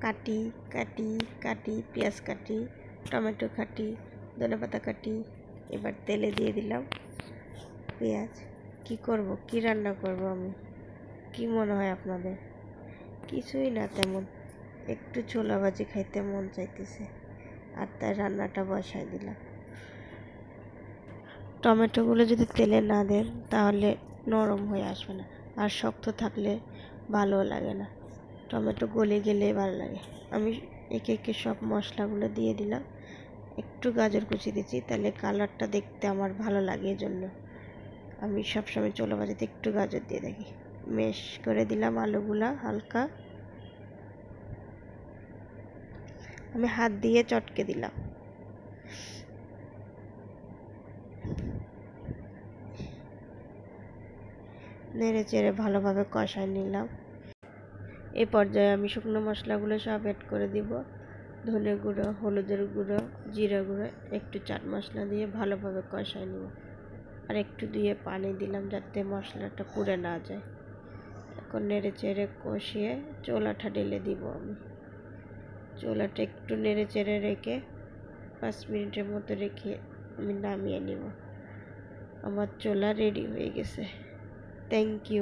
কাটি কাটি কাটি, পেঁয়াজ কাটি, টমেটো কাটি, ধনেপাতা কাটি। এবার তেলে দিয়ে দিলাম পেঁয়াজ। কি করব, কি রান্না করব আমি? কি মনে হয় আপনাদের? কিছুই না তেমন, একটু ছোলা ভাজি খাইতে মন চাইতেছে, আর তাই রান্নাটা বসাই দিলাম। টমেটোগুলো যদি তেলে না দেন তাহলে নরম হয়ে আসবে না, আর শক্ত থাকলে ভালো লাগে না। টমেটো গলে গেলে ভালো লাগে। আমি একে একে সব মশলাগুলো দিয়ে দিলাম। একটু গাজর কুচি দিচ্ছি, তাহলে কালারটা দেখতে আমার ভালো লাগে, এজন্য আমি সবসময় ছোলা ভাজিতে একটু গাজর দিয়ে থাকি। ম্যাশ করে দিলাম আলুগুলা হালকা, আমি হাত দিয়ে চটকে দিলাম। নেড়ে চেড়ে ভালোভাবে কষায় নিলাম। এই পর্যায়ে আমি শুকনো মশলাগুলো সব অ্যাড করে দিব। ধনে গুঁড়ো, হলুদের গুঁড়ো, জিরা গুঁড়ো, একটু চাট মশলা দিয়ে ভালোভাবে কষায় নিব। আর একটু দিয়ে পানি দিলাম যাতে মশলাটা পুড়ে না যায়। এখন নেড়ে চেড়ে কষিয়ে চোলাটা ঢেলে দিব। আমি চোলাটা একটু নেড়ে চেড়ে রেখে 5 মিনিটের মতো রেখে আমি নামিয়ে নিব। আমার চোলা রেডি হয়ে গেছে। Thank you.